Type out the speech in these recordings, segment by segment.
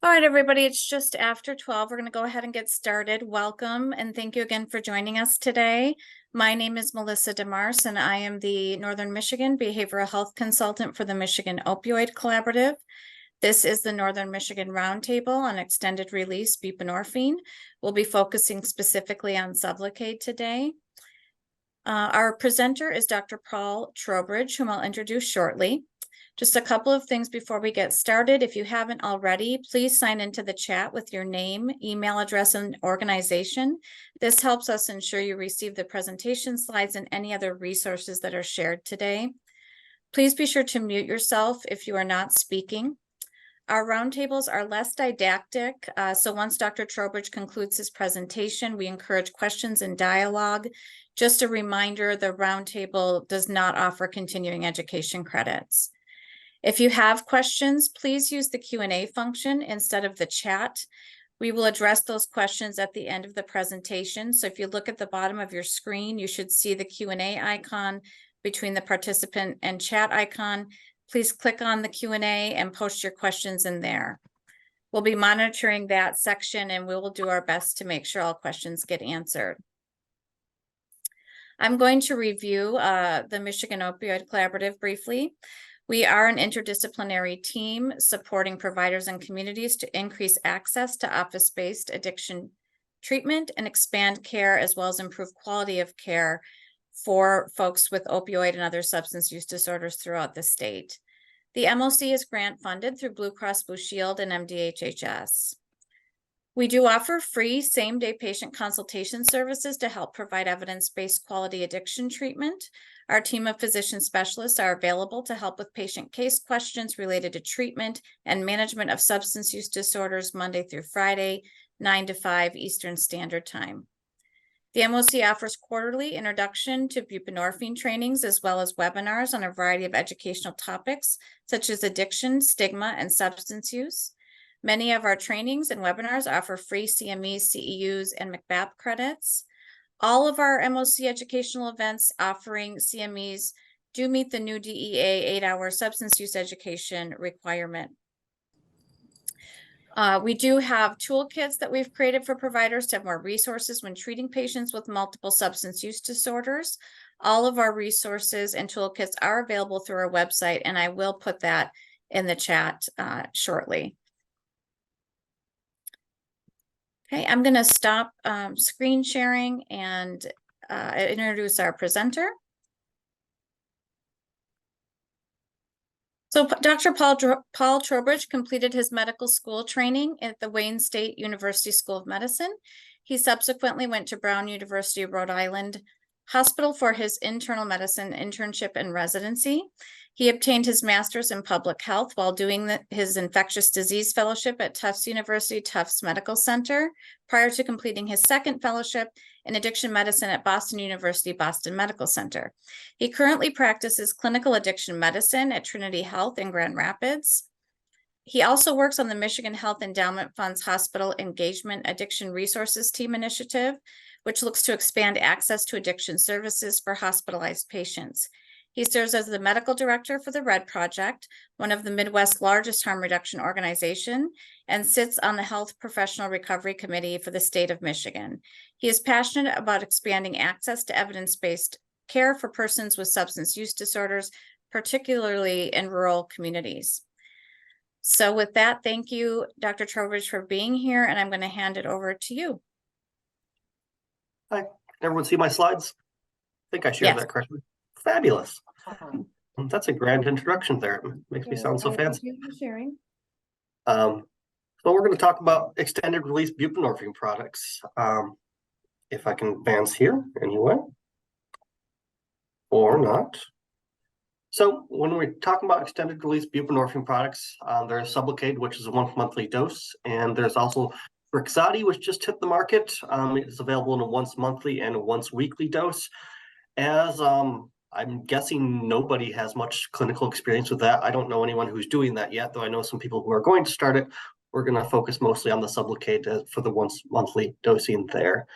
All right, everybody, it's just after 12. We're going to go ahead and get started. Welcome, and thank you again for joining us today. My name is Melissa DeMars, and I am the Northern Michigan Behavioral Health Consultant for the Michigan Opioid Collaborative. This is the Northern Michigan Roundtable on extended release buprenorphine. We'll be focusing specifically on Sublocade today. Our presenter is Dr. Paul Trowbridge, whom I'll introduce shortly. Just a couple of things before we get started. If you haven't already, please sign into the chat with your name, email address, and organization. This helps us ensure you receive the presentation slides and any other resources that are shared today. Please be sure to mute yourself if you are not speaking. Our roundtables are less didactic, so once Dr. Trowbridge concludes his presentation, we encourage questions and dialogue. Just a reminder, the roundtable does not offer continuing education credits. If you have questions, please use the Q&A function instead of the chat. We will address those questions at the end of the presentation. So if you look at the bottom of your screen, you should see the Q&A icon between the participant and chat icon. Please click on the Q&A and post your questions in there. We'll be monitoring that section and we will do our best to make sure all questions get answered. I'm going to review the Michigan Opioid Collaborative briefly. We are an interdisciplinary team supporting providers and communities to increase access to office-based addiction treatment and expand care, as well as improve quality of care for folks with opioid and other substance use disorders throughout the state. The MOC is grant funded through Blue Cross Blue Shield and MDHHS. We do offer free same-day patient consultation services to help provide evidence-based quality addiction treatment. Our team of physician specialists are available to help with patient case questions related to treatment and management of substance use disorders Monday through Friday, 9 to 5 Eastern Standard Time. The MOC offers quarterly introduction to buprenorphine trainings, as well as webinars on a variety of educational topics, such as addiction, stigma, and substance use. Many of our trainings and webinars offer free CMEs, CEUs, and McBAP credits. All of our MOC educational events offering CMEs do meet the new DEA 8-hour substance use education requirement. We do have toolkits that we've created for providers to have more resources when treating patients with multiple substance use disorders. All of our resources and toolkits are available through our website, and I will put that in the chat shortly. Okay, I'm going to stop screen sharing and introduce our presenter. So Dr. Paul Trowbridge completed his medical school training at the Wayne State University School of Medicine. He subsequently went to Brown University of Rhode Island Hospital for his internal medicine internship and residency. He obtained his master's in public health while doing his infectious disease fellowship at Tufts University Tufts Medical Center, prior to completing his second fellowship in addiction medicine at Boston University Boston Medical Center. He currently practices clinical addiction medicine at Trinity Health in Grand Rapids. He also works on the Michigan Health Endowment Fund's Hospital Engagement Addiction Resources Team initiative, which looks to expand access to addiction services for hospitalized patients. He serves as the medical director for the RED Project, one of the Midwest's largest harm reduction organization, and sits on the Health Professional Recovery Committee for the state of Michigan. He is passionate about expanding access to evidence-based care for persons with substance use disorders, particularly in rural communities. So with that, thank you, Dr. Trowbridge, for being here, and I'm going to hand it over to you. Hi, everyone see my slides? I think I shared that correctly. Fabulous. That's a grand introduction there. It makes me sound so fancy. Sharing. So we're going to talk about extended release buprenorphine products. If I can advance here anyway, or not. So when we're talking about extended release buprenorphine products, there's Sublocade, which is a once-monthly dose, and there's also Brixadi, which just hit the market. It's available in a once-monthly and a once-weekly dose. As I'm guessing nobody has much clinical experience with that. I don't know anyone who's doing that yet, though I know some people who are going to start it. We're going to focus mostly on the Sublocade for the once-monthly dosing there.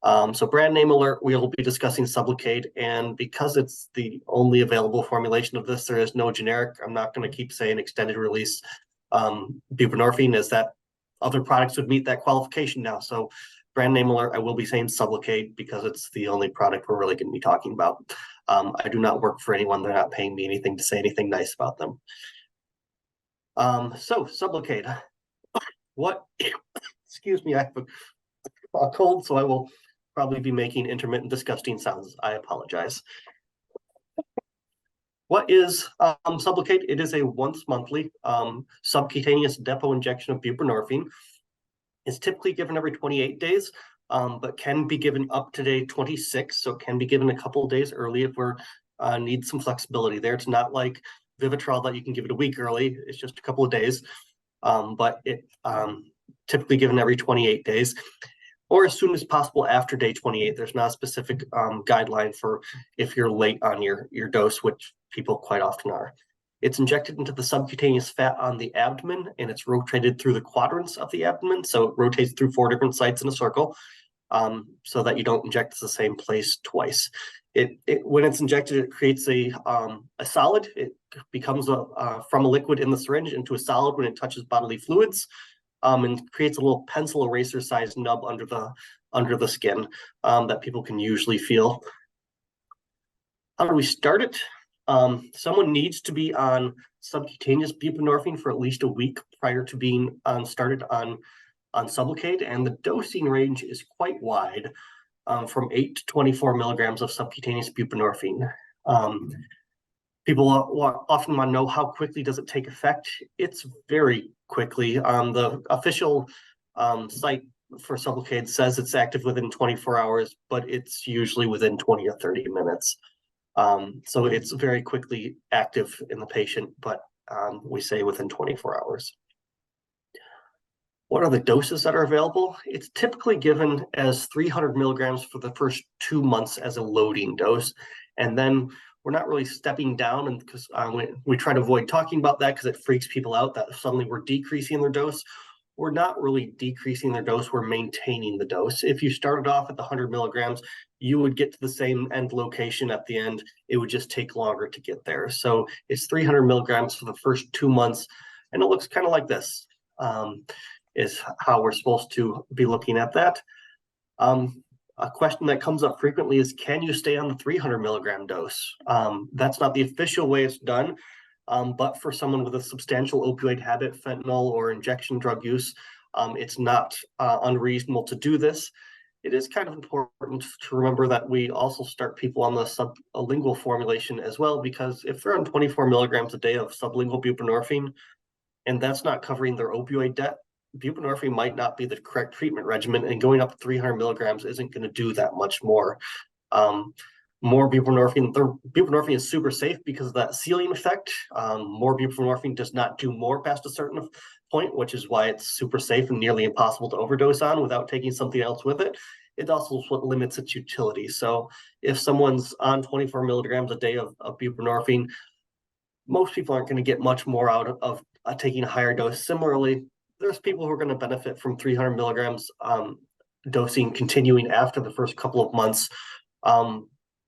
So brand name alert, we'll be discussing Sublocade, and because it's the only available formulation of this, there is no generic. I'm not going to keep saying extended release buprenorphine, as that other products would meet that qualification now. So brand name alert, I will be saying Sublocade because it's the only product we're really going to be talking about. I do not work for anyone. They're not paying me anything to say anything nice about them. So Sublocade, what, excuse me, I have a cold, so I will probably be making intermittent disgusting sounds. I apologize. What is Sublocade? It is a once monthly subcutaneous depot injection of buprenorphine. It's typically given every 28 days, but can be given up to day 26. So it can be given a couple of days early if we're need some flexibility there. It's not like Vivitrol that you can give it a week early. It's just a couple of days, but it typically given every 28 days or as soon as possible after day 28. There's not a specific guideline for if you're late on your dose, which people quite often are. It's injected into the subcutaneous fat on the abdomen, and it's rotated through the quadrants of the abdomen. So it rotates through 4 different sites in a circle, so that you don't inject the same place twice. When it's injected, it creates a solid. It becomes from a liquid in the syringe into a solid when it touches bodily fluids, and creates a little pencil eraser sized nub under the skin that people can usually feel. How do we start it? Someone needs to be on subcutaneous buprenorphine for at least a week prior to being started on Sublocade, and the dosing range is quite wide, from 8 to 24 milligrams of subcutaneous buprenorphine. People often want to know how quickly does it take effect. It's very quickly. The official site for Sublocade says it's active within 24 hours, but it's usually within 20 or 30 minutes. So it's very quickly active in the patient, but we say within 24 hours. What are the doses that are available? It's typically given as 300 milligrams for the first 2 months as a loading dose. And then we're not really stepping down, and because we try to avoid talking about that because it freaks people out that suddenly we're decreasing their dose. We're not really decreasing their dose, we're maintaining the dose. If you started off at the 100 milligrams, you would get to the same end location at the end. It would just take longer to get there. So it's 300 milligrams for the first 2 months, and it looks kind of like this, is how we're supposed to be looking at that. A question that comes up frequently is, can you stay on the 300 milligram dose? That's not the official way it's done. But for someone with a substantial opioid habit, fentanyl or injection drug use, it's not unreasonable to do this. It is kind of important to remember that we also start people on the sublingual formulation as well, because if they're on 24 milligrams a day of sublingual buprenorphine, and that's not covering their opioid debt, buprenorphine might not be the correct treatment regimen, and going up to 300 milligrams isn't going to do that much more. More buprenorphine. The buprenorphine is super safe because of that ceiling effect. More buprenorphine does not do more past a certain point, which is why it's super safe and nearly impossible to overdose on without taking something else with it. It also is what limits its utility. So if someone's on 24 milligrams a day of buprenorphine, most people aren't going to get much more out of taking a higher dose. Similarly, there's people who are going to benefit from 300 milligrams dosing continuing after the first couple of months.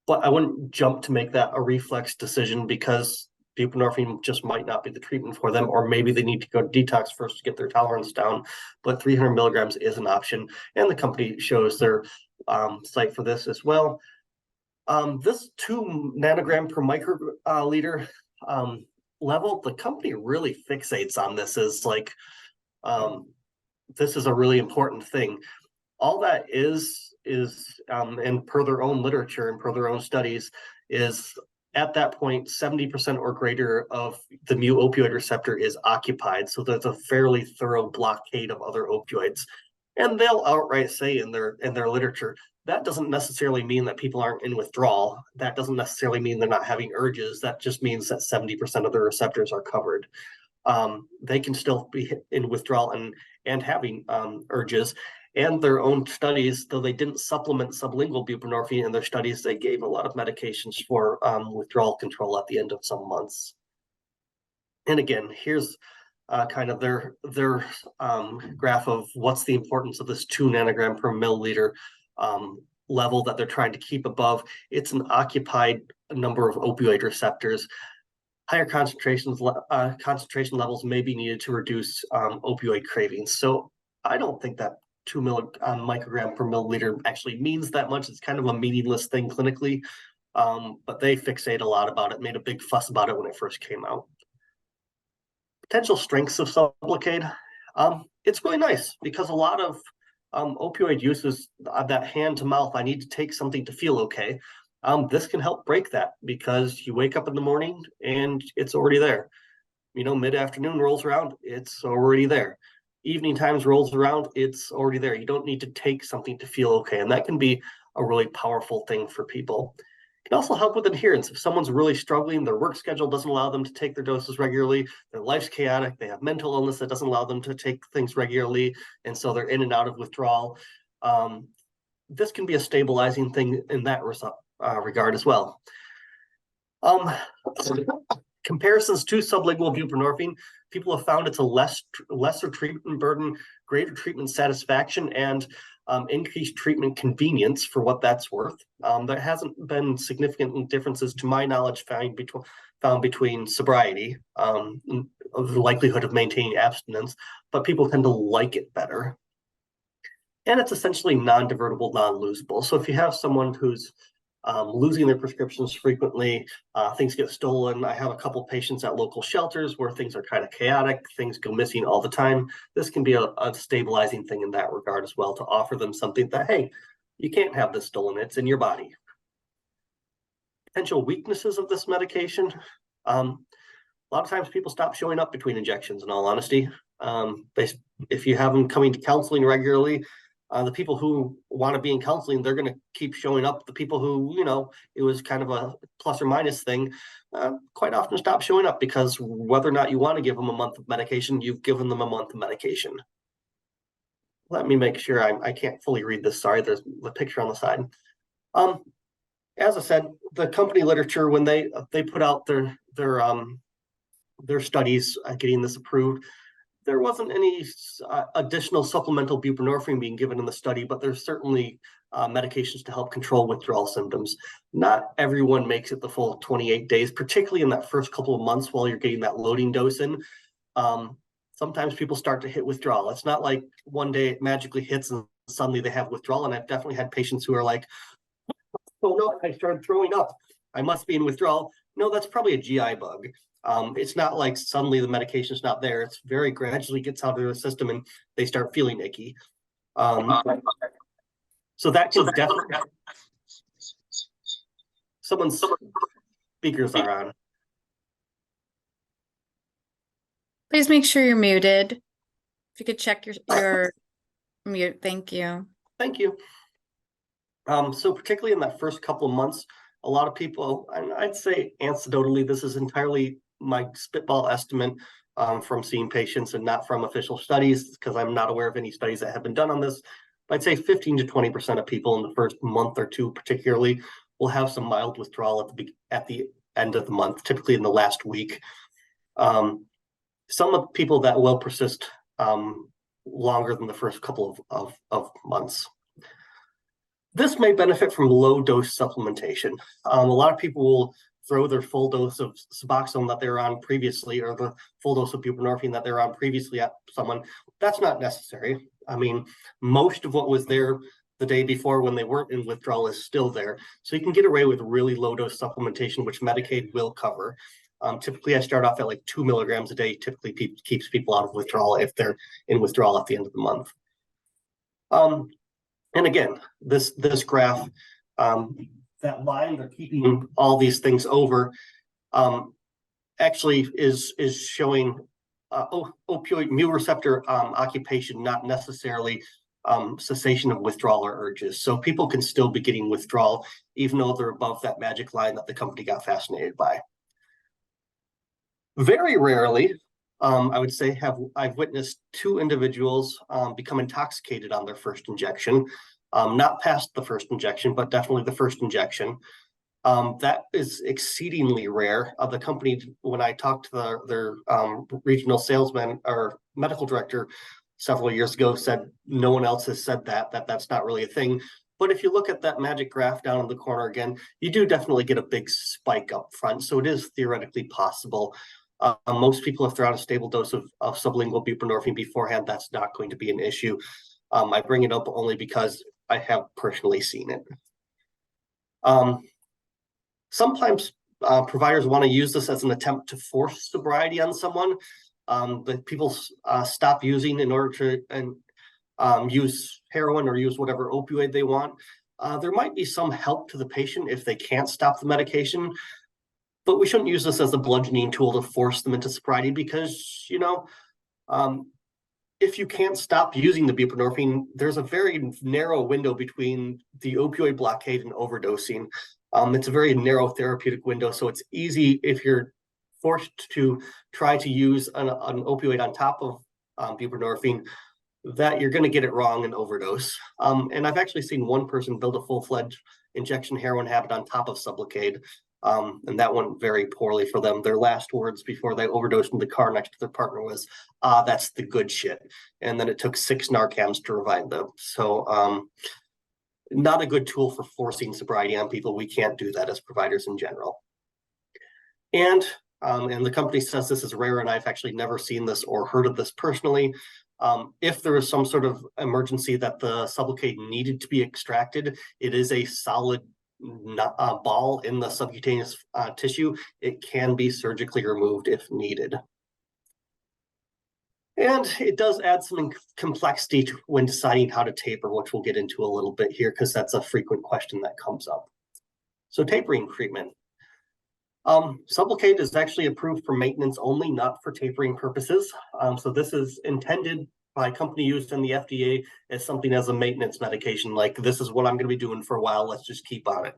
But I wouldn't jump to make that a reflex decision, because buprenorphine just might not be the treatment for them, or maybe they need to go detox first to get their tolerance down. But 300 milligrams is an option, and the company shows their site for this as well. This 2 nanogram per microliter level, the company really fixates on this as like, this is a really important thing. All that is and per their own literature and per their own studies, is at that point 70% or greater of the mu opioid receptor is occupied. So there's a fairly thorough blockade of other opioids, and they'll outright say in their literature that doesn't necessarily mean that people aren't in withdrawal. That doesn't necessarily mean they're not having urges. That just means that 70% of the receptors are covered. They can still be in withdrawal and having urges. And their own studies, though they didn't supplement sublingual buprenorphine in their studies, they gave a lot of medications for withdrawal control at the end of some months. And again, here's kind of their graph of what's the importance of this 2 nanogram per milliliter level that they're trying to keep above. It's an occupied number of opioid receptors. Higher concentration levels may be needed to reduce opioid cravings. So I don't think that 2 microgram per milliliter actually means that much. It's kind of a meaningless thing clinically, but they fixate a lot about it, made a big fuss about it when it first came out. Potential strengths of Sublocade. It's really nice because a lot of opioid use is that hand to mouth. I need to take something to feel okay. This can help break that because you wake up in the morning and it's already there. Mid-afternoon rolls around, it's already there. Evening times rolls around, it's already there. You don't need to take something to feel okay. And that can be a really powerful thing for people. It can also help with adherence. If someone's really struggling, their work schedule doesn't allow them to take their doses regularly, their life's chaotic, they have mental illness that doesn't allow them to take things regularly, and so they're in and out of withdrawal. This can be a stabilizing thing in that regard as well. Comparisons to sublingual buprenorphine, people have found it's a lesser treatment burden, greater treatment satisfaction, and increased treatment convenience for what that's worth. There hasn't been significant differences, to my knowledge, found between sobriety, of the likelihood of maintaining abstinence, but people tend to like it better. And it's essentially non-divertible, non-losable. So if you have someone who's losing their prescriptions frequently, things get stolen. I have a couple patients at local shelters where things are kind of chaotic, things go missing all the time. This can be a stabilizing thing in that regard as well, to offer them something that, hey, you can't have this stolen, it's in your body. Potential weaknesses of this medication. A lot of times people stop showing up between injections, in all honesty. If you have them coming to counseling regularly, the people who want to be in counseling, they're going to keep showing up. The people who, it was kind of a plus or minus thing, quite often stop showing up because whether or not you want to give them a month of medication, you've given them a month of medication. Let me make sure I can't fully read this. Sorry, there's the picture on the side. As I said, the company literature, when they put out their studies getting this approved, there wasn't any additional supplemental buprenorphine being given in the study, but there's certainly medications to help control withdrawal symptoms. Not everyone makes it the full 28 days, particularly in that first couple of months while you're getting that loading dose in. Sometimes people start to hit withdrawal. It's not like one day it magically hits and suddenly they have withdrawal. And I've definitely had patients who are like, oh no, I started throwing up. I must be in withdrawal. No, that's probably a GI bug. It's not like suddenly the medication is not there. It's very gradually gets out of their system and they start feeling icky. So that can definitely, someone's speakers are on. Please make sure you're muted. If you could check your mute, thank you. Thank you. So particularly in that first couple of months, a lot of people, and I'd say anecdotally, this is entirely my spitball estimate from seeing patients and not from official studies, because I'm not aware of any studies that have been done on this. But I'd say 15 to 20% of people in the first month or two particularly will have some mild withdrawal at the end of the month, typically in the last week. Some of people that will persist longer than the first couple of months. This may benefit from low dose supplementation. A lot of people will throw their full dose of Suboxone that they're on previously, or the full dose of buprenorphine that they're on previously at someone. That's not necessary. I mean, most of what was there the day before when they weren't in withdrawal is still there. So you can get away with really low dose supplementation, which Medicaid will cover. Typically, I start off at like 2 milligrams a day. Typically, keeps people out of withdrawal if they're in withdrawal at the end of the month. And again, this graph, that line they're keeping all these things over, actually is showing opioid mu receptor occupation, not necessarily cessation of withdrawal or urges. So people can still be getting withdrawal, even though they're above that magic line that the company got fascinated by. Very rarely, I would say, I've witnessed 2 individuals become intoxicated on their first injection, not past the first injection, but definitely the first injection. That is exceedingly rare. The company, when I talked to their regional salesman or medical director several years ago, said no one else has said that's not really a thing. But if you look at that magic graph down in the corner again, you do definitely get a big spike up front. So it is theoretically possible. Most people, if they're on a stable dose of sublingual buprenorphine beforehand, that's not going to be an issue. I bring it up only because I have personally seen it. Sometimes providers want to use this as an attempt to force sobriety on someone. But people stop using in order to use heroin or use whatever opioid they want. There might be some help to the patient if they can't stop the medication, but we shouldn't use this as a bludgeoning tool to force them into sobriety because, if you can't stop using the buprenorphine, there's a very narrow window between the opioid blockade and overdosing. It's a very narrow therapeutic window, so it's easy if you're forced to try to use an opioid on top of buprenorphine, that you're going to get it wrong and overdose. And I've actually seen one person build a full-fledged injection heroin habit on top of Sublocade, and that went very poorly for them. Their last words before they overdosed in the car next to their partner was, that's the good shit. And then it took 6 Narcans to revive them. So not a good tool for forcing sobriety on people. We can't do that as providers in general. And the company says this is rare, and I've actually never seen this or heard of this personally. If there is some sort of emergency that the Sublocade needed to be extracted, it is a solid ball in the subcutaneous tissue. It can be surgically removed if needed. And it does add some complexity when deciding how to taper, which we'll get into a little bit here because that's a frequent question that comes up. So tapering treatment. Sublocade is actually approved for maintenance only, not for tapering purposes. So this is intended by company use in the FDA as something as a maintenance medication, like this is what I'm going to be doing for a while, let's just keep on it.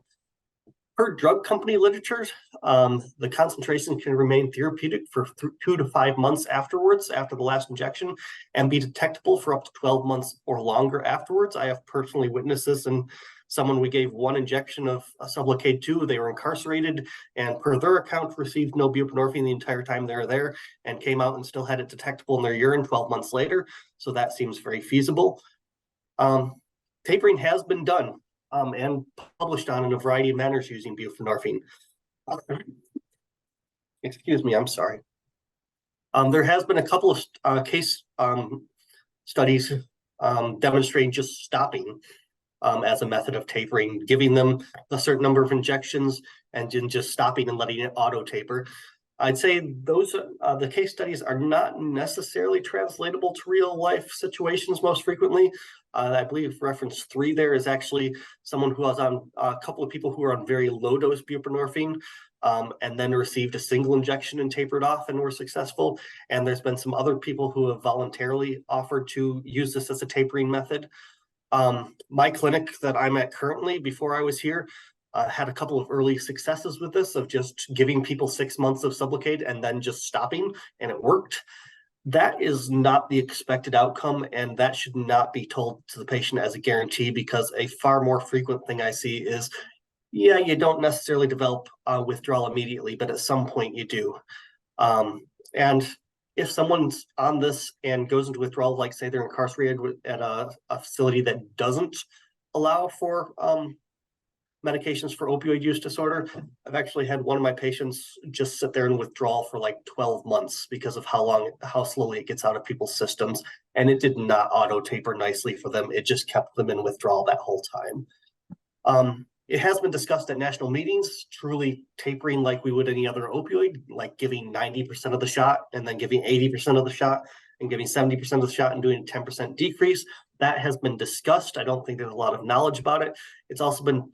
Per drug company literature, the concentration can remain therapeutic for 2 to 5 months afterwards, after the last injection, and be detectable for up to 12 months or longer afterwards. I have personally witnessed this in someone we gave 1 injection of Sublocade to. They were incarcerated and per their account received no buprenorphine the entire time they were there and came out and still had it detectable in their urine 12 months later. So that seems very feasible. Tapering has been done and published on in a variety of manners using buprenorphine. Excuse me, I'm sorry. There has been a couple of case studies demonstrating just stopping as a method of tapering, giving them a certain number of injections and then just stopping and letting it auto taper. I'd say those the case studies are not necessarily translatable to real life situations most frequently. I believe reference 3 there is actually someone who was on a couple of people who were on very low dose buprenorphine and then received a single injection and tapered off and were successful. And there's been some other people who have voluntarily offered to use this as a tapering method. My clinic that I'm at currently, before I was here, had a couple of early successes with this, of just giving people 6 months of Sublocade and then just stopping, and it worked. That is not the expected outcome, and that should not be told to the patient as a guarantee, because a far more frequent thing I see is, yeah, you don't necessarily develop withdrawal immediately, but at some point you do. And if someone's on this and goes into withdrawal, like say they're incarcerated at a facility that doesn't allow for medications for opioid use disorder, I've actually had one of my patients just sit there in withdrawal for like 12 months because of how slowly it gets out of people's systems. And it did not auto taper nicely for them. It just kept them in withdrawal that whole time. It has been discussed at national meetings, truly tapering like we would any other opioid, like giving 90% of the shot and then giving 80% of the shot and giving 70% of the shot and doing a 10% decrease. That has been discussed. I don't think there's a lot of knowledge about it. It's also been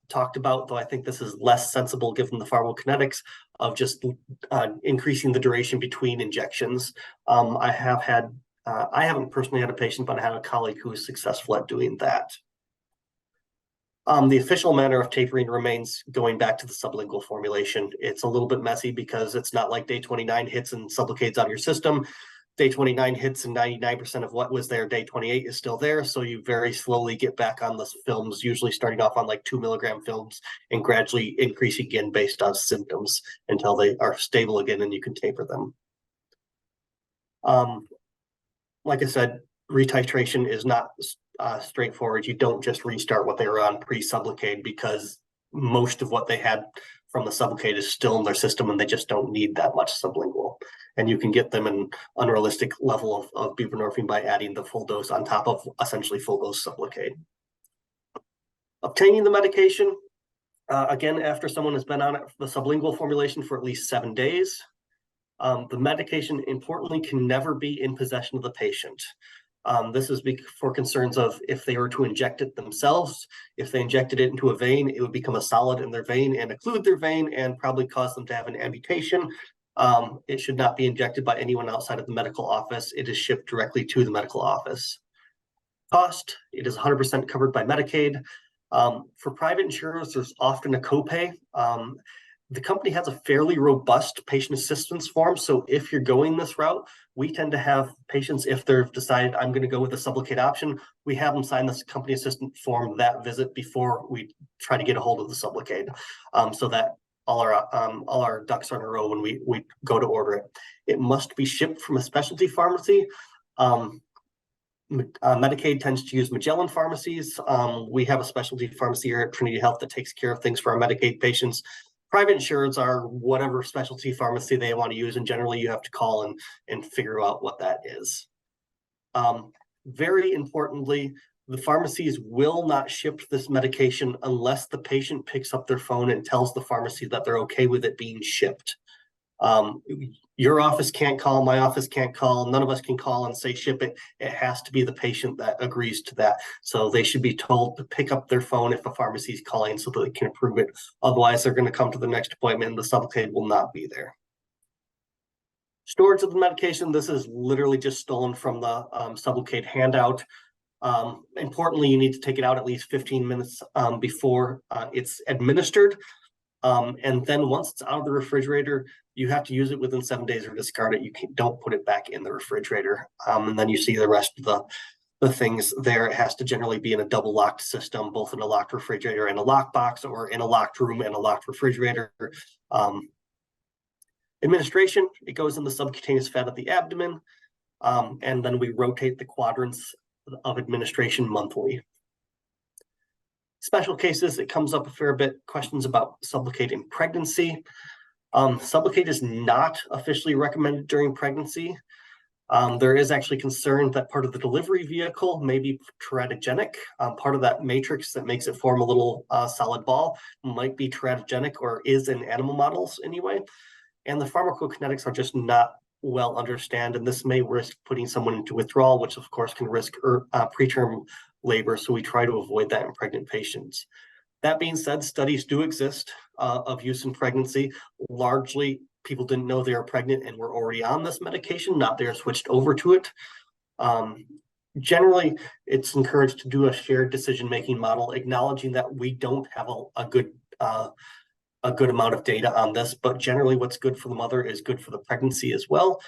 talked about, though I think this is less sensible given the pharmacokinetics of just increasing the duration between injections. I haven't personally had a patient, but I had a colleague who was successful at doing that. The official manner of tapering remains going back to the sublingual formulation. It's a little bit messy because it's not like day 29 hits and Sublocade's out of your system. Day 29 hits and 99% of what was there day 28 is still there. So you very slowly get back on the films, usually starting off on like 2 milligram films and gradually increase again based on symptoms until they are stable again and you can taper them. Like I said, retitration is not straightforward. You don't just restart what they were on pre-Sublocade, because most of what they had from the Sublocade is still in their system and they just don't need that much sublingual. And you can get them an unrealistic level of buprenorphine by adding the full dose on top of essentially full dose Sublocade. Obtaining the medication, again, after someone has been on it, the sublingual formulation for at least 7 days. The medication, importantly, can never be in possession of the patient. This is for concerns of if they were to inject it themselves, if they injected it into a vein, it would become a solid in their vein and occlude their vein and probably cause them to have an amputation. It should not be injected by anyone outside of the medical office. It is shipped directly to the medical office. Cost, it is 100% covered by Medicaid. For private insurers, there's often a copay. The company has a fairly robust patient assistance form. So if you're going this route, we tend to have patients, if they've decided I'm going to go with the Sublocade option, we have them sign this company assistant form that visit before we try to get a hold of the Sublocade, so that all our ducks are in a row when we go to order it. It must be shipped from a specialty pharmacy. Medicaid tends to use Magellan pharmacies. We have a specialty pharmacy here at Trinity Health that takes care of things for our Medicaid patients. Private insurers are whatever specialty pharmacy they want to use, and generally you have to call and figure out what that is. Very importantly, the pharmacies will not ship this medication unless the patient picks up their phone and tells the pharmacy that they're okay with it being shipped. Your office can't call, my office can't call, none of us can call and say ship it. It has to be the patient that agrees to that. So they should be told to pick up their phone if a pharmacy is calling so that they can approve it. Otherwise, they're going to come to the next appointment and the Sublocade will not be there. Storage of the medication, this is literally just stolen from the Sublocade handout. Importantly, you need to take it out at least 15 minutes before it's administered. And then once it's out of the refrigerator, you have to use it within 7 days or discard it. You don't put it back in the refrigerator. And then you see the rest of the things there. It has to generally be in a double locked system, both in a locked refrigerator and a lockbox, or in a locked room and a locked refrigerator. Administration, it goes in the subcutaneous fat of the abdomen. And then we rotate the quadrants of administration monthly. Special cases, it comes up a fair bit, questions about Sublocade in pregnancy. Sublocade is not officially recommended during pregnancy. There is actually concern that part of the delivery vehicle may be teratogenic. Part of that matrix that makes it form a little solid ball might be teratogenic, or is in animal models anyway. And the pharmacokinetics are just not well understood, and this may risk putting someone into withdrawal, which of course can risk preterm labor, so we try to avoid that in pregnant patients. That being said, studies do exist of use in pregnancy. Largely, people didn't know they were pregnant and were already on this medication, not they are switched over to it. Generally, it's encouraged to do a shared decision-making model, acknowledging that we don't have a good amount of data on this, but generally what's good for the mother is good for the pregnancy as well.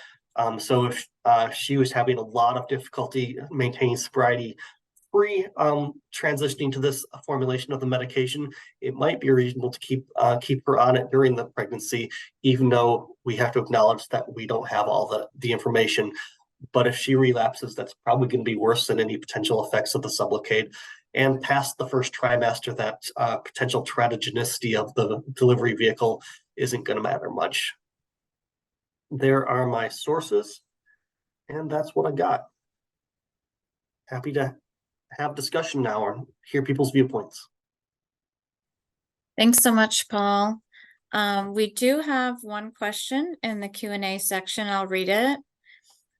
So if she was having a lot of difficulty maintaining sobriety transitioning to this formulation of the medication, it might be reasonable to keep her on it during the pregnancy, even though we have to acknowledge that we don't have all the information. But if she relapses, that's probably going to be worse than any potential effects of the Sublocade. And past the first trimester, that potential teratogenicity of the delivery vehicle isn't going to matter much. There are my sources, and that's what I got. Happy to have discussion now or hear people's viewpoints. Thanks so much, Paul. We do have one question in the Q&A section. I'll read it.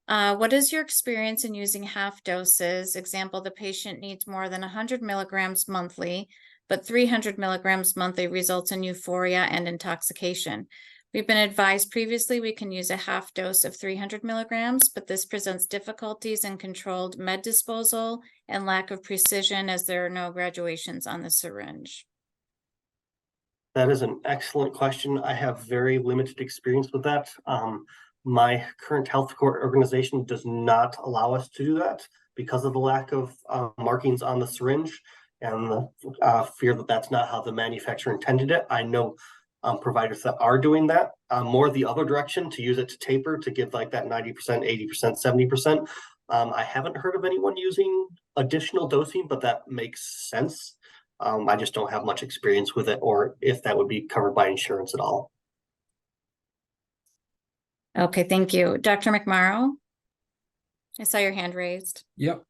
What is your experience in using half doses? Example, the patient needs more than 100 milligrams monthly, but 300 milligrams monthly results in euphoria and intoxication. We've been advised previously we can use a half dose of 300 milligrams, but this presents difficulties in controlled med disposal and lack of precision as there are no graduations on the syringe. That is an excellent question. I have very limited experience with that. My current health care organization does not allow us to do that because of the lack of markings on the syringe and the fear that that's not how the manufacturer intended it. I know providers that are doing that, more the other direction, to use it to taper, to give like that 90%, 80%, 70%. I haven't heard of anyone using additional dosing, but that makes sense. I just don't have much experience with it, or if that would be covered by insurance at all. Okay, thank you. Dr. McMorrow? I saw your hand raised. Yep.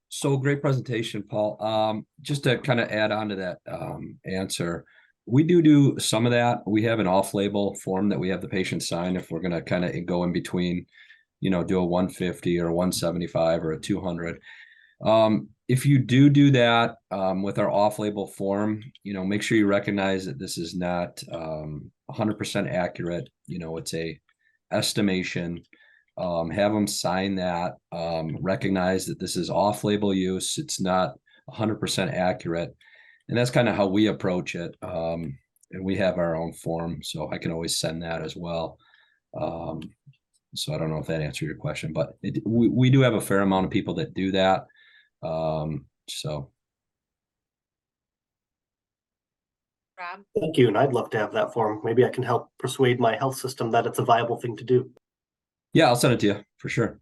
So great presentation, Paul. Just to kind of add on to that answer, we do some of that. We have an off-label form that we have the patient sign if we're going to kind of go in between, do a 150 or a 175 or a 200. If you do that with our off-label form, make sure you recognize that this is not 100% accurate. It's a estimation. Have them sign that, recognize that this is off-label use. It's not 100% accurate. And that's kind of how we approach it. And we have our own form, so I can always send that as well. So I don't know if that answered your question, but we do have a fair amount of people that do that. So. Rob? Thank you, and I'd love to have that form. Maybe I can help persuade my health system that it's a viable thing to do. Yeah, I'll send it to you for sure.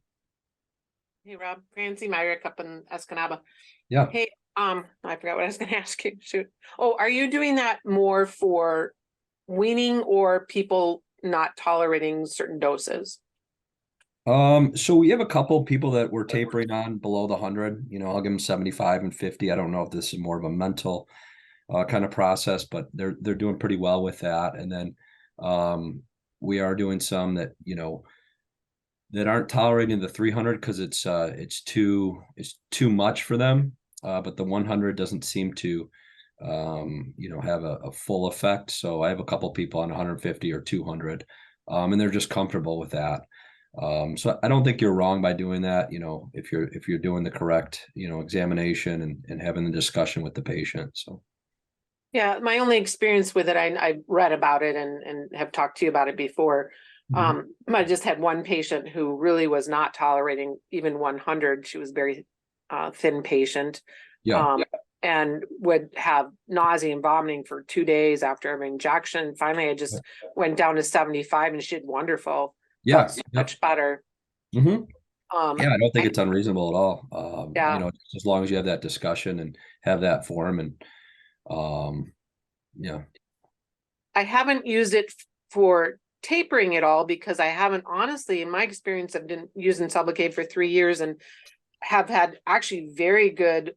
Hey, Rob, Francie Myrick up in Escanaba. Yeah. Hey, I forgot what I was gonna ask you. Shoot. Oh, are you doing that more for weaning or people not tolerating certain doses? So we have a couple people that we're tapering on below the 100. I'll give them 75 and 50. I don't know if this is more of a mental kind of process, but they're doing pretty well with that. And then we are doing some that that aren't tolerating the 300 because it's too much for them. But the 100 doesn't seem to have a full effect. So I have a couple people on 150 or 200, and they're just comfortable with that. So I don't think you're wrong by doing that. If you're doing the correct examination and having the discussion with the patient. So. Yeah, my only experience with it, I read about it and have talked to you about it before. I just had one patient who really was not tolerating even 100. She was very thin patient. Yeah. And would have nausea and vomiting for 2 days after every injection. Finally, I just went down to 75 and she did wonderful. Yeah. So much better. Yeah, I don't think it's unreasonable at all. Yeah. As long as you have that discussion and have that form and yeah. I haven't used it for tapering at all because I haven't, honestly, in my experience, I've been using Sublocade for 3 years and have had actually very good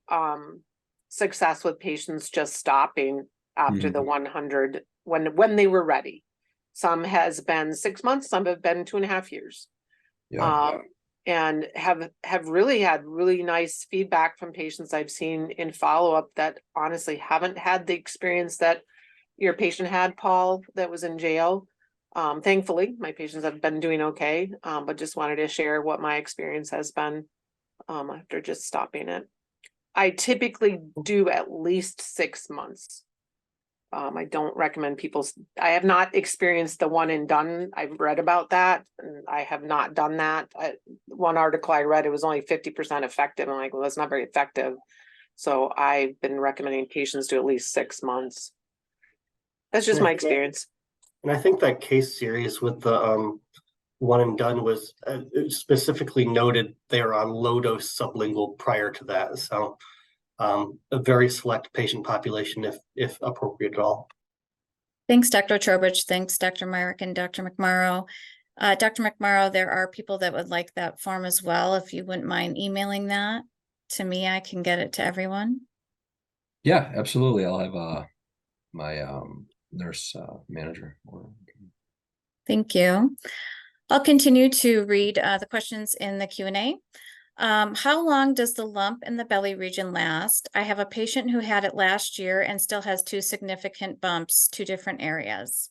success with patients just stopping after the 100 when they were ready. Some has been 6 months, some have been 2.5 years. Yeah. And have really had really nice feedback from patients I've seen in follow-up that honestly haven't had the experience that your patient had, Paul, that was in jail. Thankfully, my patients have been doing okay, but just wanted to share what my experience has been after just stopping it. I typically do at least 6 months. I don't recommend I have not experienced the one and done. I've read about that and I have not done that. One article I read, it was only 50% effective. I'm like, well, that's not very effective. So I've been recommending patients do at least 6 months. That's just my experience. And I think that case series with the one and done was specifically noted they're on low dose sublingual prior to that. So a very select patient population if appropriate at all. Thanks, Dr. Trowbridge. Thanks, Dr. Myrick and Dr. McMorrow. Dr. McMorrow, there are people that would like that form as well. If you wouldn't mind emailing that to me, I can get it to everyone. Yeah, absolutely. I'll have my nurse manager. Thank you. I'll continue to read the questions in the Q&A. How long does the lump in the belly region last? I have a patient who had it last year and still has 2 significant bumps to different areas.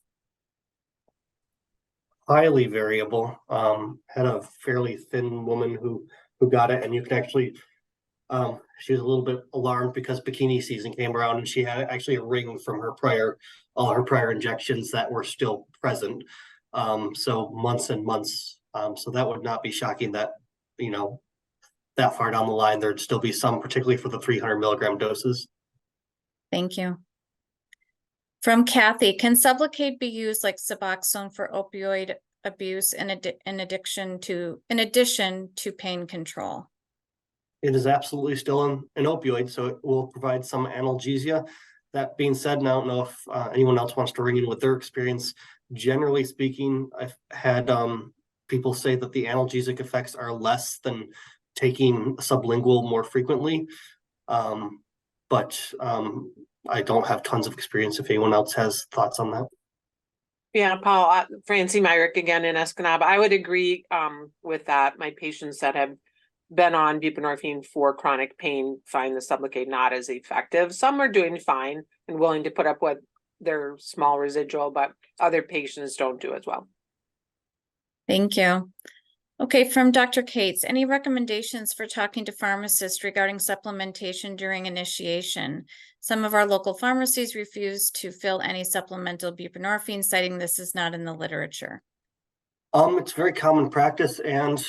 Highly variable. Had a fairly thin woman who got it, and you can actually she was a little bit alarmed because bikini season came around and she had actually a ring from all her prior injections that were still present. So months and months. So that would not be shocking that, that far down the line, there'd still be some, particularly for the 300 milligram doses. Thank you. From Kathy, can Sublocade be used like Suboxone for opioid abuse in addition to pain control? It is absolutely still an opioid, so it will provide some analgesia. That being said, and I don't know if anyone else wants to ring in with their experience. Generally speaking, I've had people say that the analgesic effects are less than taking sublingual more frequently. But I don't have tons of experience. If anyone else has thoughts on that. Yeah, Paul, Francie Myrick again in Escanaba. I would agree with that. My patients that have been on buprenorphine for chronic pain find the Sublocade not as effective. Some are doing fine and willing to put up with their small residual, but other patients don't do as well. Thank you. Okay, from Dr. Cates, any recommendations for talking to pharmacists regarding supplementation during initiation? Some of our local pharmacies refuse to fill any supplemental buprenorphine, citing this is not in the literature. It's very common practice, and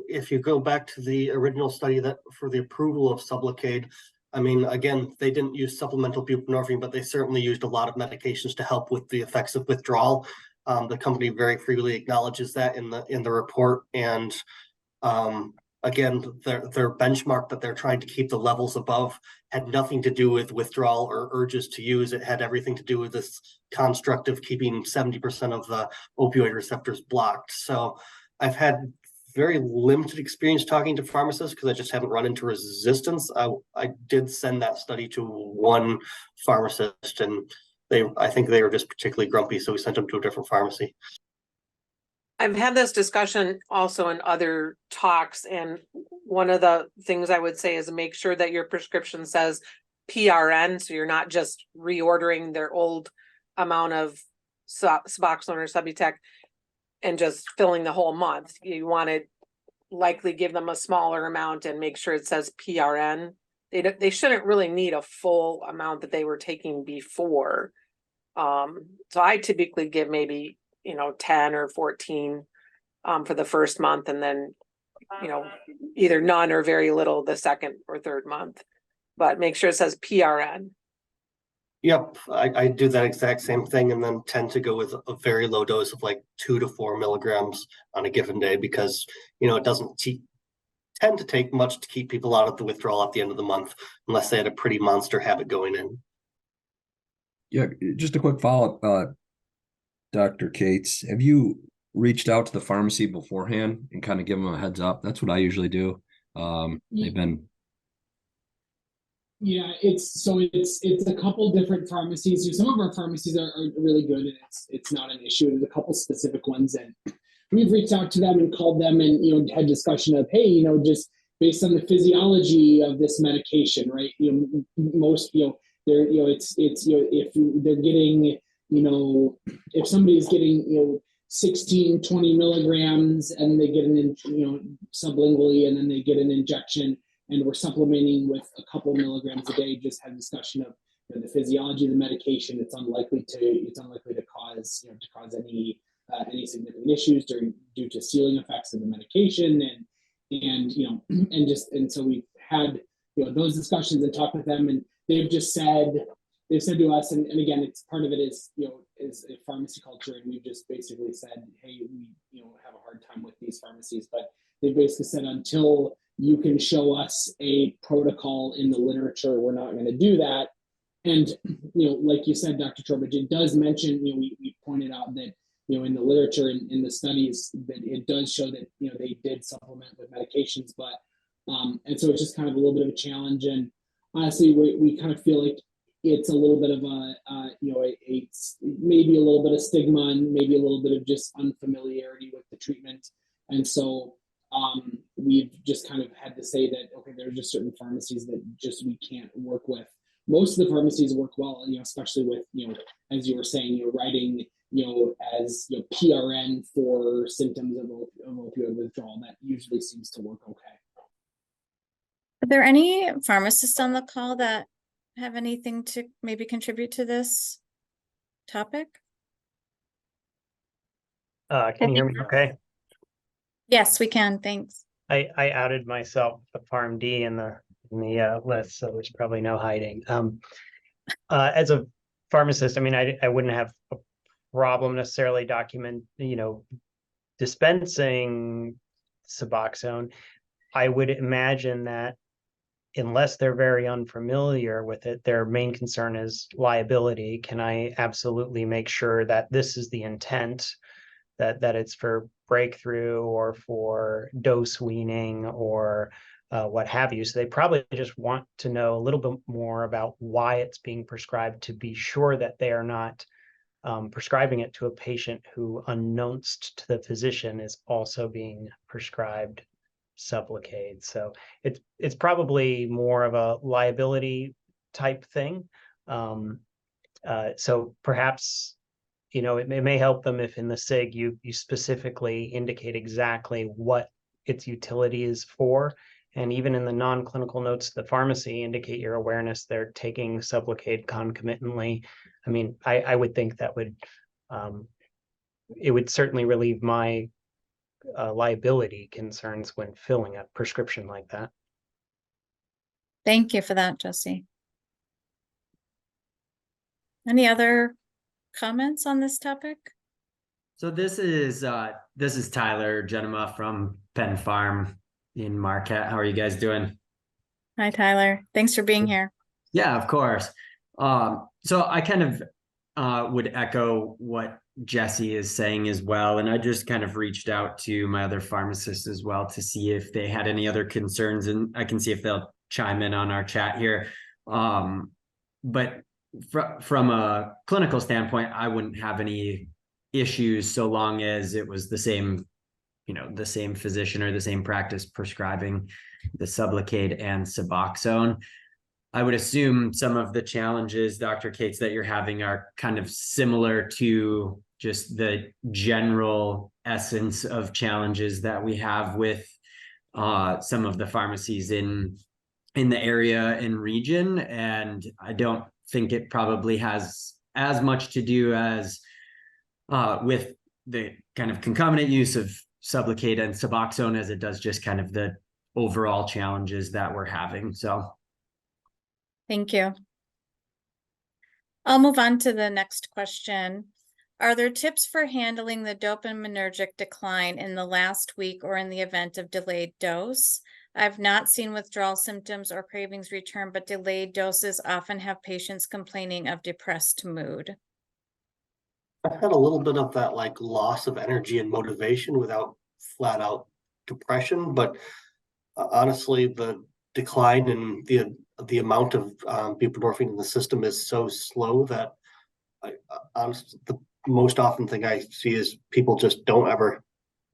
if you go back to the original study that for the approval of Sublocade, I mean, again, they didn't use supplemental buprenorphine, but they certainly used a lot of medications to help with the effects of withdrawal. The company very freely acknowledges that in the report, and again, their benchmark that they're trying to keep the levels above had nothing to do with withdrawal or urges to use. It had everything to do with this construct of keeping 70% of the opioid receptors blocked. So I've had very limited experience talking to pharmacists because I just haven't run into resistance. I did send that study to one pharmacist, and I think they were just particularly grumpy, so we sent them to a different pharmacy. I've had this discussion also in other talks, and one of the things I would say is make sure that your prescription says PRN, so you're not just reordering their old amount of Suboxone or Subutex and just filling the whole month. You want to likely give them a smaller amount and make sure it says PRN. They shouldn't really need a full amount that they were taking before. So I typically give maybe 10 or 14 for the first month, and then either none or very little the second or third month, but make sure it says PRN. Yep, I do that exact same thing, and then tend to go with a very low dose of like 2 to 4 milligrams on a given day, because it doesn't tend to take much to keep people out of the withdrawal at the end of the month, unless they had a pretty monster habit going in. Yeah, just a quick follow-up, Dr. Cates, have you reached out to the pharmacy beforehand and kind of give them a heads up? That's what I usually do. They've been. Yeah, it's a couple different pharmacies. Some of our pharmacies are really good, and it's not an issue. There's a couple specific ones, and we've reached out to them and called them and had discussion of, hey, just based on the physiology of this medication, right? Most they're it's if they're getting if somebody is getting 16, 20 milligrams and they get an sublingually, and then they get an injection, and we're supplementing with a couple milligrams a day, just had discussion of the physiology of the medication. It's unlikely to cause any significant issues due to ceiling effects of the medication, and so we've had those discussions and talked with them, and they've said to us, and again, it's part of it is a pharmacy culture, and we've just basically said, hey, we have a hard time with these pharmacies, but they basically said, until you can show us a protocol in the literature, we're not going to do that. And like you said, Dr. Trowbridge, it does mention, we pointed out that in the literature and in the studies that it does show that they did supplement with medications, but and so it's just kind of a little bit of a challenge. And honestly, we kind of feel like it's a little bit of maybe a little bit of stigma, and maybe a little bit of just unfamiliarity with the treatment. And so we've just kind of had to say that, okay, there are just certain pharmacies that just we can't work with. Most of the pharmacies work well, especially with, as you were saying, writing, as PRN for symptoms of opioid withdrawal. That usually seems to work okay. Are there any pharmacists on the call that have anything to maybe contribute to this topic? Can you hear me okay? Yes, we can. Thanks. I outed myself a PharmD in the list, so there's probably no hiding. As a pharmacist, I mean, I wouldn't have a problem necessarily dispensing Suboxone. I would imagine that unless they're very unfamiliar with it, their main concern is liability. Can I absolutely make sure that this is the intent, that it's for breakthrough or for dose weaning or what have you? So they probably just want to know a little bit more about why it's being prescribed, to be sure that they are not prescribing it to a patient who, unknownst to the physician, is also being prescribed Sublocade. So it's probably more of a liability type thing. So perhaps, it may help them if in the SIG you specifically indicate exactly what its utility is for. And even in the non-clinical notes, the pharmacy indicate your awareness they're taking Sublocade concomitantly. I mean, I would think that it would certainly relieve my liability concerns when filling a prescription like that. Thank you for that, Jesse. Any other comments on this topic? So this is Tyler Genema from Penn Farm in Marquette. How are you guys doing? Hi, Tyler. Thanks for being here. Yeah, of course. So I kind of would echo what Jesse is saying as well. And I just kind of reached out to my other pharmacists as well to see if they had any other concerns, and I can see if they'll chime in on our chat here. But from a clinical standpoint, I wouldn't have any issues so long as it was the same physician or the same practice prescribing the Sublocade and Suboxone. I would assume some of the challenges, Dr. Cates, that you're having are kind of similar to just the general essence of challenges that we have with some of the pharmacies in the area and region. And I don't think it probably has as much to do as with the kind of concomitant use of Sublocade and Suboxone as it does just kind of the overall challenges that we're having. So thank you. I'll move on to the next question. Are there tips for handling the dopaminergic decline in the last week or in the event of delayed dose? I've not seen withdrawal symptoms or cravings return, but delayed doses often have patients complaining of depressed mood. I've had a little bit of that like loss of energy and motivation without flat out depression, but honestly, the decline in the amount of buprenorphine in the system is so slow that honestly, the most often thing I see is people just don't ever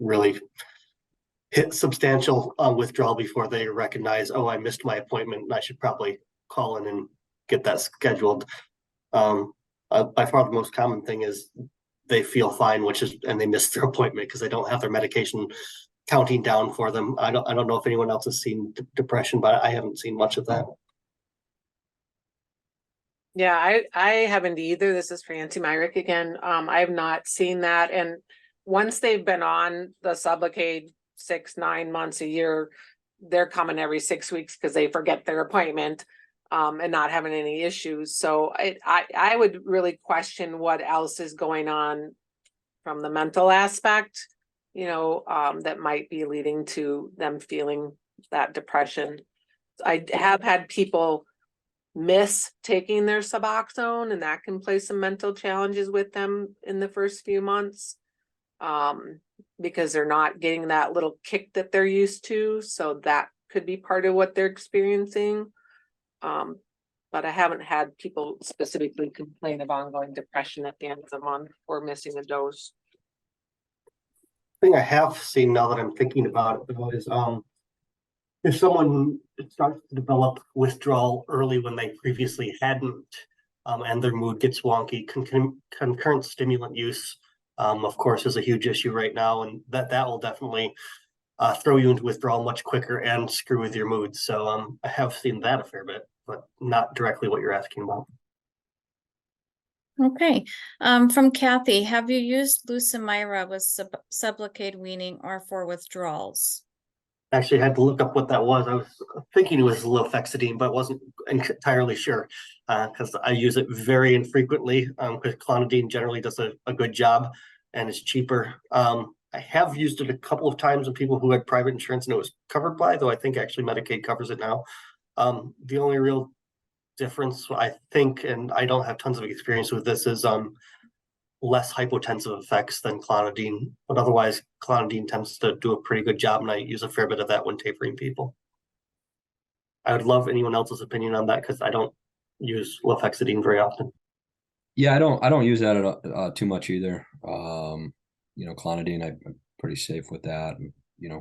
really hit substantial withdrawal before they recognize, oh, I missed my appointment and I should probably call in and get that scheduled. By far the most common thing is they feel fine, and they miss their appointment because they don't have their medication counting down for them. I don't know if anyone else has seen depression, but I haven't seen much of that. Yeah, I haven't either. This is Francie Myrick again. I have not seen that. And once they've been on the Sublocade 6-9 months a year, they're coming every 6 weeks because they forget their appointment and not having any issues. So I would really question what else is going on from the mental aspect, that might be leading to them feeling that depression. I have had people miss taking their Suboxone, and that can play some mental challenges with them in the first few months because they're not getting that little kick that they're used to. So that could be part of what they're experiencing. But I haven't had people specifically complain of ongoing depression at the end of the month or missing a dose. Thing I have seen now that I'm thinking about it though is if someone starts to develop withdrawal early when they previously hadn't, and their mood gets wonky, concurrent stimulant use, of course, is a huge issue right now, and that will definitely throw you into withdrawal much quicker and screw with your mood. So I have seen that a fair bit, but not directly what you're asking about. Okay. From Kathy, have you used Lucimyra with Sublocade weaning or for withdrawals? Actually, I had to look up what that was. I was thinking it was lofexidine, but wasn't entirely sure because I use it very infrequently because clonidine generally does a good job and is cheaper. I I have used it a couple of times with people who had private insurance and it was covered by, though I think actually Medicaid covers it now. The only real difference I think, and I don't have tons of experience with this, is less hypotensive effects than clonidine, but otherwise clonidine tends to do a pretty good job, and I use a fair bit of that when tapering people. I would love anyone else's opinion on that because I don't use lofexidine very often. Yeah, I don't use that too much either. Clonidine, I'm pretty safe with that. And,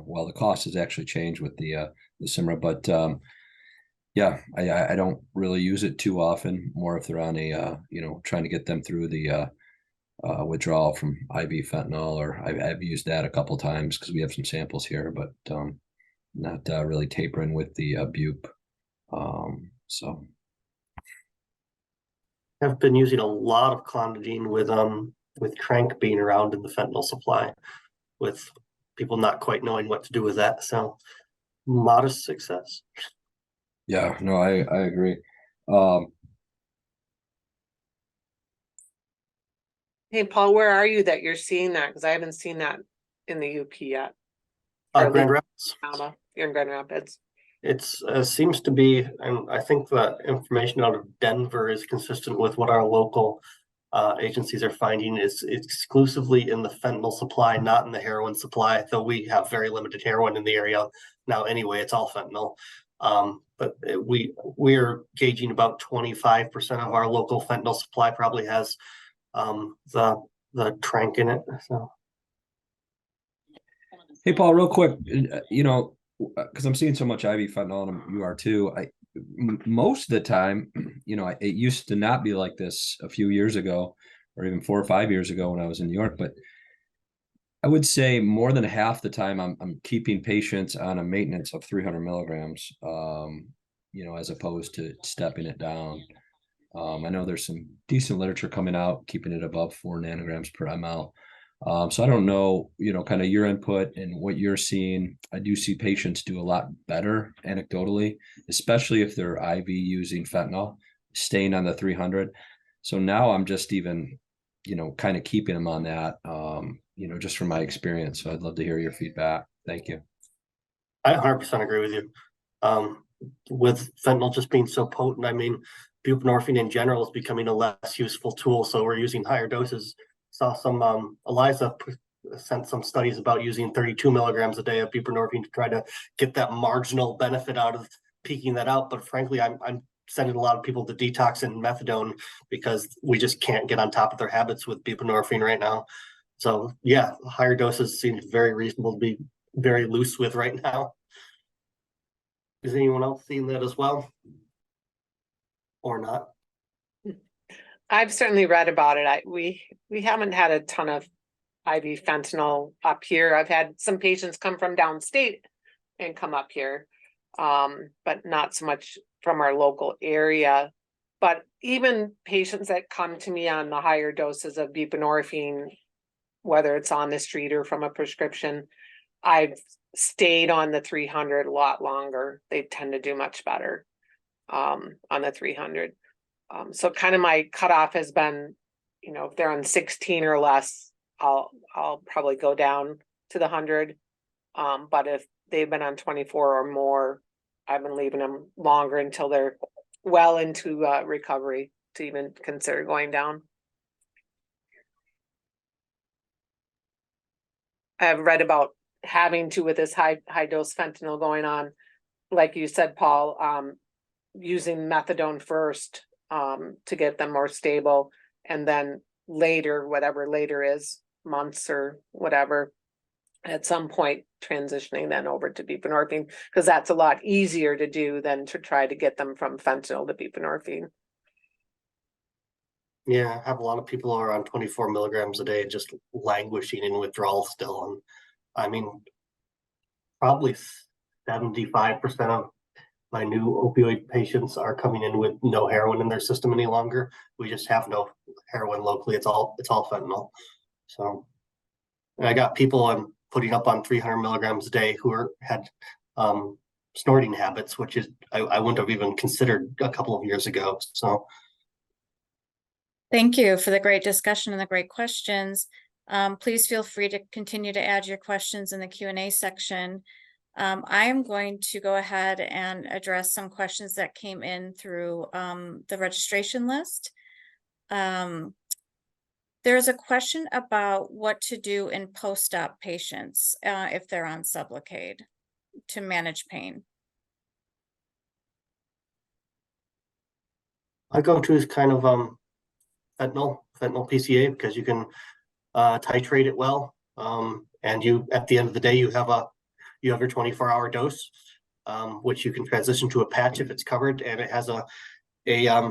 well, the cost has actually changed with the Simra, but yeah, I don't really use it too often. More if they're on a trying to get them through the withdrawal from IV fentanyl, or I've used that a couple times because we have some samples here, but not really tapering with the bupe. So I've been using a lot of clonidine with Trank being around in the fentanyl supply, with people not quite knowing what to do with that. So modest success. yeah, no, I agree. Hey, Paul, where are you that you're seeing that? Because I haven't seen that in the UP yet. Or Grand Rapids. You're in Grand Rapids. It's seems to be, and I think the information out of Denver is consistent with what our local agencies are finding. Is exclusively in the fentanyl supply, not in the heroin supply. Though we have very limited heroin in the area now. Anyway, it's all fentanyl. But we are gauging about 25% of our local fentanyl supply probably has the Trank in it. So, Hey, Paul, real quick, because I'm seeing so much IV fentanyl, and you are too. Most of the time, it used to not be like this a few years ago, or even 4 or 5 years ago when I was in New York. But I would say more than half the time, I'm keeping patients on a maintenance of 300 milligrams, as opposed to stepping it down. I know there's some decent literature coming out, keeping it above 4 nanograms per ml. So I don't know, kind of your input and what you're seeing. I do see patients do a lot better anecdotally, especially if they're IV using fentanyl, staying on the 300. So now I'm just even, kind of keeping them on that, just from my experience. So I'd love to hear your feedback. Thank you. I 100% agree with you. With fentanyl just being so potent, I mean, buprenorphine in general is becoming a less useful tool. So we're using higher doses. Saw some Eliza sent some studies about using 32 milligrams a day of buprenorphine to try to get that marginal benefit out of peaking that out. But frankly, I'm sending a lot of people to detox and methadone because we just can't get on top of their habits with buprenorphine right now. So yeah, higher doses seem very reasonable to be very loose with right now. Is anyone else seeing that as well? Or not? I've certainly read about it. We haven't had a ton of IV fentanyl up here. I've had some patients come from downstate and come up here, but not so much from our local area. But even patients that come to me on the higher doses of buprenorphine, whether it's on the street or from a prescription, I've stayed on the 300 a lot longer. They tend to do much better on the 300. So kind of my cutoff has been, if they're on 16 or less, I'll probably go down to the 100. But if they've been on 24 or more, I've been leaving them longer until they're well into recovery to even consider going down. I've read about having to, with this high dose fentanyl going on, like you said, Paul, using methadone first to get them more stable, and then later, whatever later is, months or whatever, at some point transitioning then over to buprenorphine, because that's a lot easier to do than to try to get them from fentanyl to buprenorphine. Yeah, I have a lot of people who are on 24 milligrams a day just languishing in withdrawal still. And I mean, probably 75% of my new opioid patients are coming in with no heroin in their system any longer. We just have no heroin locally. It's all fentanyl. So, and I got people I'm putting up on 300 milligrams a day who had snorting habits, which is I wouldn't have even considered a couple of years ago. So Thank you for the great discussion and the great questions. Please feel free to continue to add your questions in the Q&A section. I am going to go ahead and address some questions that came in through the registration list. There's a question about what to do in post-op patients if they're on Sublocade to manage pain. I go to is kind of fentanyl PCA, because you can titrate it well, and you, at the end of the day, you have your 24-hour dose, which you can transition to a patch if it's covered, and it has a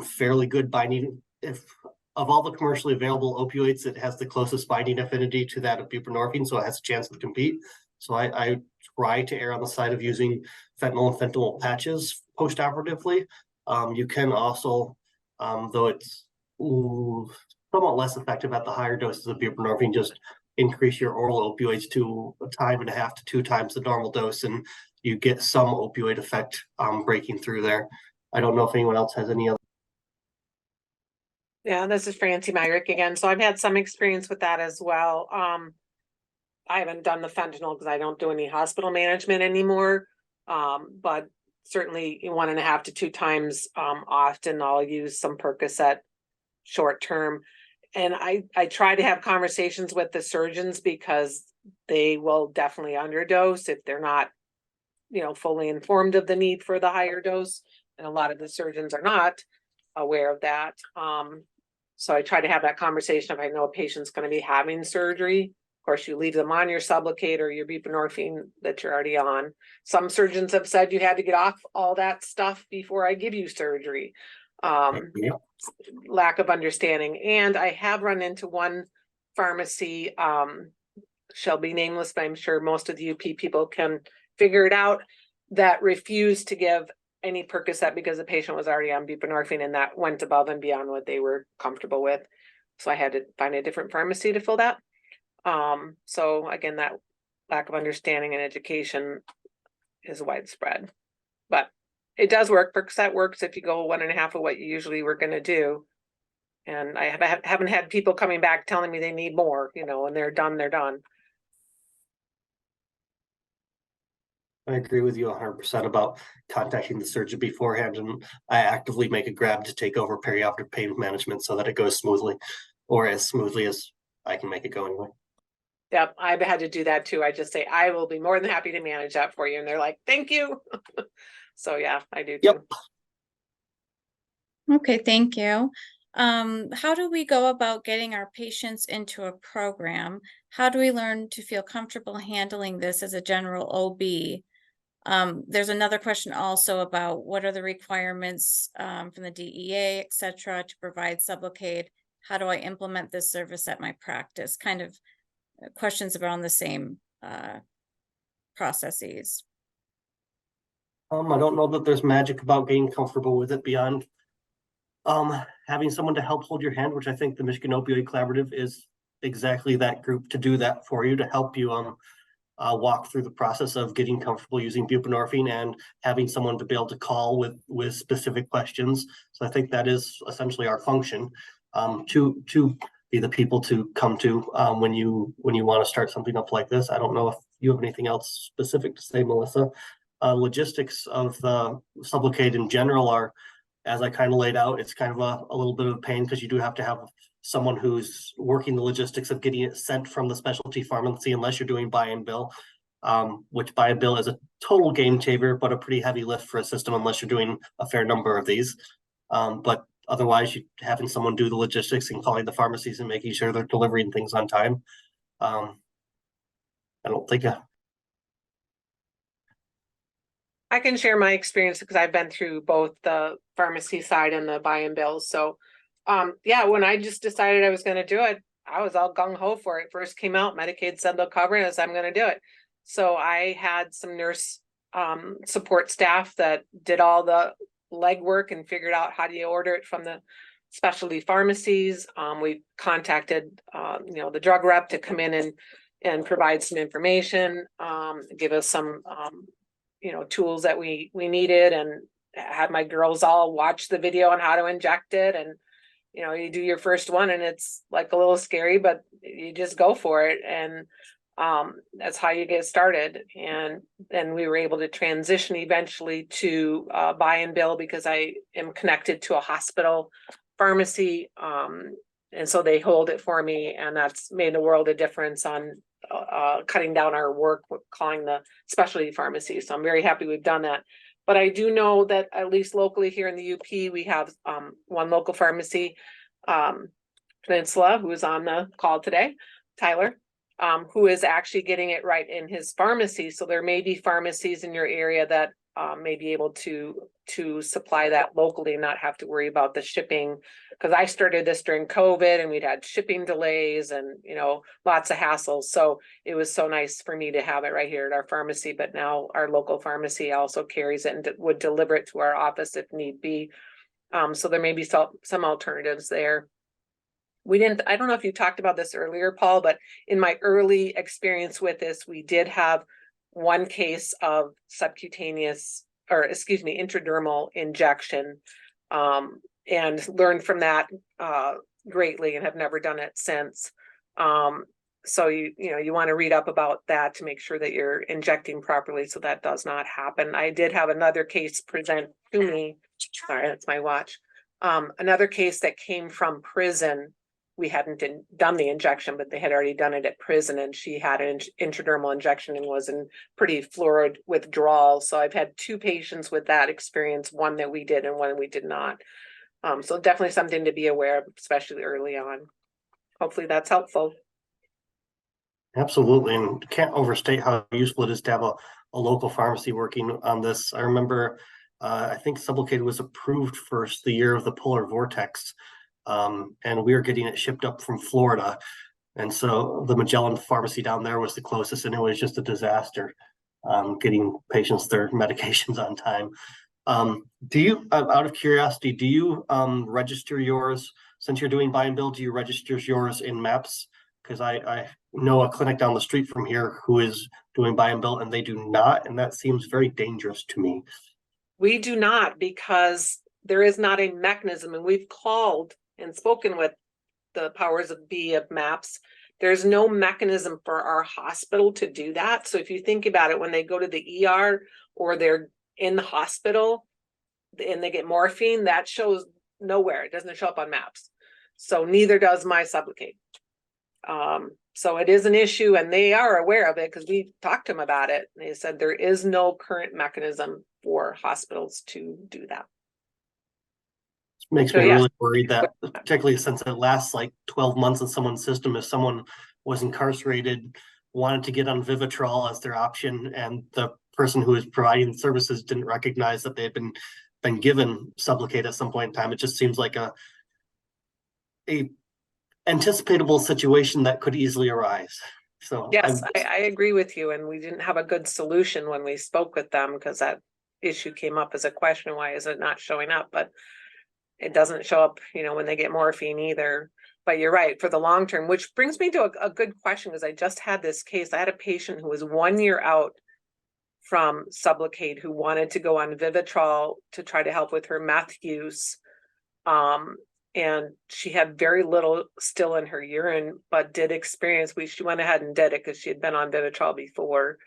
fairly good binding. If of all the commercially available opioids, it has the closest binding affinity to that of buprenorphine, so it has a chance to compete. So I try to err on the side of using fentanyl and fentanyl patches post-operatively. You can also, though it's somewhat less effective at the higher doses of buprenorphine, just increase your oral opioids to 1.5 to 2 times the normal dose, and you get some opioid effect breaking through there. I don't know if anyone else has any other. Yeah, this is Francie Myrick again. So I've had some experience with that as well. I haven't done the fentanyl because I don't do any hospital management anymore. But certainly 1.5 to 2 times often I'll use some Percocet short term. And I try to have conversations with the surgeons, because they will definitely underdose if they're not, fully informed of the need for the higher dose. And a lot of the surgeons are not aware of that. So I try to have that conversation if I know a patient's going to be having surgery. Of course, you leave them on your Sublocade or your buprenorphine that you're already on. Some surgeons have said you had to get off all that stuff before I give you surgery. Lack of understanding. And I have run into one pharmacy, shall be nameless, but I'm sure most of the UP people can figure it out, that refused to give any Percocet because the patient was already on buprenorphine, and that went above and beyond what they were comfortable with. So I had to find a different pharmacy to fill that. So again, that lack of understanding and education is widespread, but it does work. Percocet works if you go 1.5 of what you usually were going to do. And I haven't had people coming back telling me they need more, when they're done, they're done. I agree with you 100% about contacting the surgeon beforehand, and I actively make a grab to take over perioperative pain management so that it goes smoothly, or as smoothly as I can make it go anyway. Yep, I've had to do that too. I just say, I will be more than happy to manage that for you. And they're like, thank you. So yeah, I do too. Yep. Okay, thank you. How do we go about getting our patients into a program? How do we learn to feel comfortable handling this as a general OB? There's another question also about what are the requirements from the DEA, et cetera, to provide Sublocade. How do I implement this service at my practice? Kind of questions around the same processes. I don't know that there's magic about getting comfortable with it beyond having someone to help hold your hand, which I think the Michigan Opioid Collaborative is exactly that group to do that for you, to help you walk through the process of getting comfortable using buprenorphine and having someone to be able to call with specific questions. So I think that is essentially our function, to be the people to come to when you want to start something up like this. I don't know if you have anything else specific to say, Melissa. Logistics of the Sublocade in general are, as I kind of laid out, it's kind of a little bit of a pain, because you do have to have someone who's working the logistics of getting it sent from the specialty pharmacy, unless you're doing buy and bill, which buy and bill is a total game changer, but a pretty heavy lift for a system unless you're doing a fair number of these. But otherwise, you having someone do the logistics and calling the pharmacies and making sure they're delivering things on time. I don't think I can share my experience because I've been through both the pharmacy side and the buy and bills. So yeah, when I just decided I was going to do it, I was all gung ho for it. First came out, Medicaid said they'll cover it, I'm going to do it. So I had some nurse support staff that did all the legwork and figured out how do you order it from the specialty pharmacies. We contacted the drug rep to come in and provide some information, give us some tools that we needed, and had my girls all watch the video on how to inject it. And you know, you do your first one and it's like a little scary, but you just go for it. And that's how you get started. And then we were able to transition eventually to buy and bill, because I am connected to a hospital pharmacy. And so they hold it for me, and that's made a world of difference on cutting down our work with calling the specialty pharmacy. So I'm very happy we've done that. But I do know that at least locally here in the UP, we have one local pharmacy, Peninsula, who is on the call today, Tyler, who is actually getting it right in his pharmacy. So there may be pharmacies in your area that may be able to supply that locally and not have to worry about the shipping. Because I started this during COVID and we'd had shipping delays and, you know, lots of hassles. So it was so nice for me to have it right here at our pharmacy. But now our local pharmacy also carries it and would deliver it to our office if need be. So there may be some alternatives there. I don't know if you talked about this earlier, Paul, but in my early experience with this, we did have one case of intradermal injection, and learned from that greatly and have never done it since. So you want to read up about that to make sure that you're injecting properly so that does not happen. I did have another case present to me. Sorry, that's my watch. Another case that came from prison. We hadn't done the injection, but they had already done it at prison, and she had an intradermal injection and was in pretty fluid withdrawal. So I've had two patients with that experience, one that we did and one we did not. So definitely something to be aware of, especially early on. Hopefully that's helpful. Absolutely, and can't overstate how useful it is to have a local pharmacy working on this. I remember, I think Sublocade was approved first the year of the polar vortex. And we were getting it shipped up from Florida. And so the Magellan pharmacy down there was the closest, and it was just a disaster getting patients their medications on time. Do you, out of curiosity, do you register yours, since you're doing buy and bill, do you register yours in MAPS? Because I know a clinic down the street from here who is doing buy and bill, and they do not, and that seems very dangerous to me. We do not, because there is not a mechanism, and we've called and spoken with the powers of be of MAPS. There's no mechanism for our hospital to do that. So if you think about it, when they go to the ER or they're in the hospital and they get morphine, that shows nowhere. It doesn't show up on MAPS. So neither does my Sublocade. So it is an issue, and they are aware of it because we talked to them about it. They said there is no current mechanism for hospitals to do that. Makes me really worried that, particularly since it lasts like 12 months in someone's system, if someone was incarcerated, wanted to get on Vivitrol as their option, and the person who is providing the services didn't recognize that they had been given Sublocade at some point in time. It just seems like a anticipatable situation that could easily arise. So yes, I agree with you, and we didn't have a good solution when we spoke with them, because that issue came up as a question: why is it not showing up? But it doesn't show up, when they get morphine either. But you're right, for the long term, which brings me to a good question, because I just had this case. I had a patient who was 1 year out from Sublocade who wanted to go on Vivitrol to try to help with her meth use. And she had very little still in her urine, but did experience, she went ahead and did it because she had been on Vivitrol before,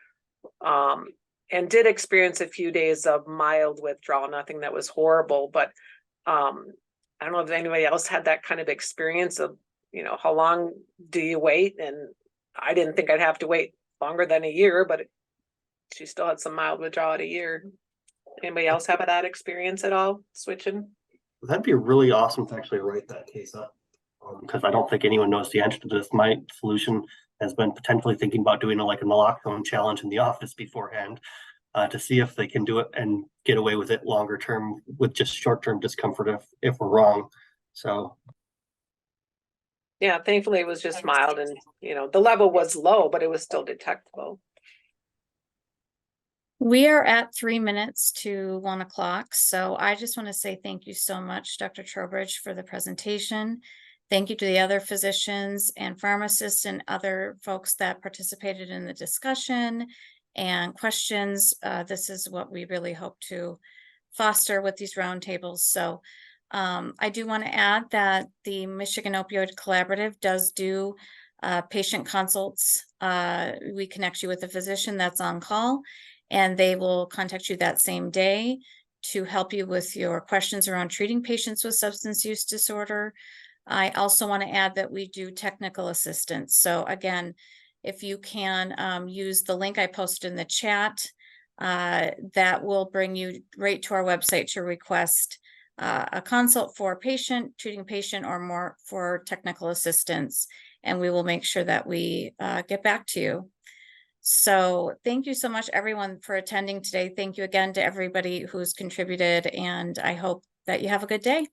and did experience a few days of mild withdrawal, nothing that was horrible. But I don't know if anybody else had that kind of experience of, how long do you wait? And I didn't think I'd have to wait longer than a year, but she still had some mild withdrawal at a year. Anybody else have that experience at all, switching? That'd be really awesome to actually write that case up, because I don't think anyone knows the answer to this. My solution has been potentially thinking about doing a naloxone challenge in the office beforehand, to see if they can do it and get away with it longer term with just short-term discomfort if we're wrong. So yeah, thankfully it was just mild, and the level was low, but it was still detectable. We are at 3 minutes to 1 o'clock. So I just want to say thank you so much, Dr. Trowbridge, for the presentation. Thank you to the other physicians and pharmacists and other folks that participated in the discussion and questions. This is what we really hope to foster with these roundtables. So I do want to add that the Michigan Opioid Collaborative does do patient consults. We connect you with a physician that's on call, and they will contact you that same day to help you with your questions around treating patients with substance use disorder. I also want to add that we do technical assistance. So again, if you can use the link I posted in the chat, that will bring you right to our website to request a consult for a patient, treating patient, or more for technical assistance. And we will make sure that we get back to you. So thank you so much, everyone, for attending today. Thank you again to everybody who's contributed, and I hope that you have a good day.